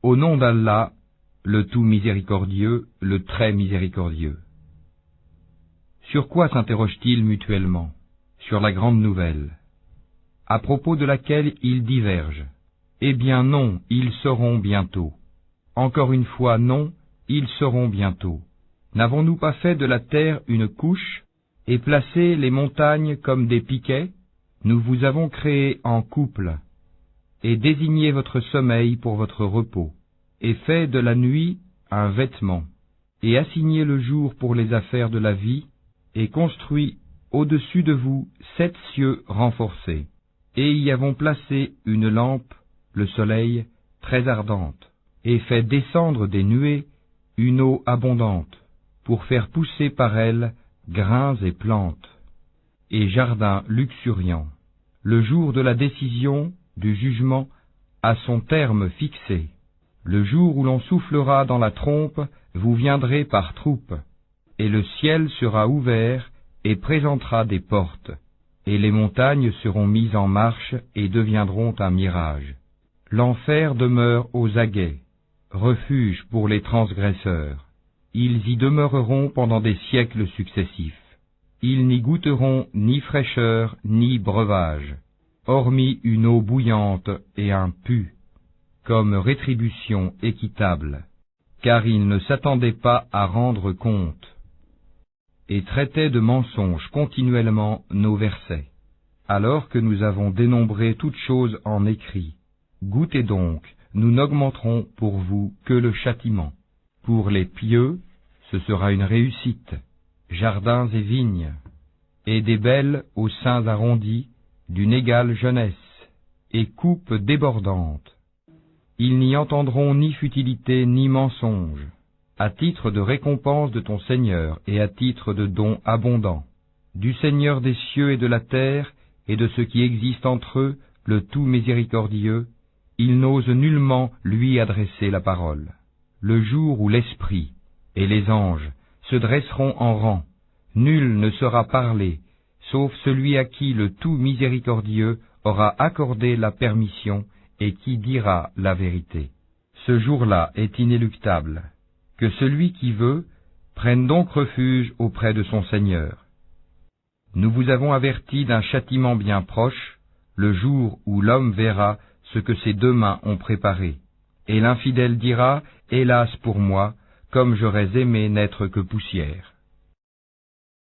Au nom d'Allah, le tout miséricordieux, le très miséricordieux. Sur quoi s'interrogent-ils mutuellement? Sur la grande nouvelle, à propos de laquelle ils divergent. Eh bien non, ils sauront bientôt. Encore une fois, non, ils sauront bientôt. N'avons-nous pas fait de la terre une couche, et placé les montagnes comme des piquets? Nous vous avons créé en couple, et désigné votre sommeil pour votre repos, et fait de la nuit un vêtement, et assigné le jour pour les affaires de la vie, et construit au-dessus de vous 7 cieux renforcés, et y avons placé une lampe, le soleil, très ardente, et fait descendre des nuées une eau abondante, pour faire pousser par elle grains et plantes, et jardins luxuriants. Le jour de la décision, du jugement, a son terme fixé. Le jour où l'on soufflera dans la trompe, vous viendrez par troupes, et le ciel sera ouvert et présentera des portes, et les montagnes seront mises en marche et deviendront un mirage. L'enfer demeure aux aguets, refuge pour les transgresseurs. Ils y demeureront pendant des siècles successifs. Ils n'y goûteront ni fraîcheur ni breuvage, hormis une eau bouillante et un pu, comme rétribution équitable, car ils ne s'attendaient pas à rendre compte, et traitaient de mensonges continuellement nos versets. Alors que nous avons dénombré toutes choses en écrit, goûtez donc, nous n'augmenterons pour vous que le châtiment. Pour les pieux, ce sera une réussite, jardins et vignes, et des belles aux seins arrondis, d'une égale jeunesse, et coupes débordantes. Ils n'y entendront ni futilité ni mensonge, à titre de récompense de ton Seigneur et à titre de don abondant, du Seigneur des cieux et de la terre, et de ce qui existe entre eux, le tout miséricordieux, il n'ose nullement lui adresser la parole. Le jour où l'Esprit et les anges se dresseront en rang, nul ne sera parlé, sauf celui à qui le tout miséricordieux aura accordé la permission et qui dira la vérité. Ce jour-là est inéluctable. Que celui qui veut prenne donc refuge auprès de son Seigneur. Nous vous avons averti d'un châtiment bien proche, le jour où l'homme verra ce que ses 2 mains ont préparé. Et l'infidèle dira, hélas pour moi, comme j'aurais aimé n'être que poussière.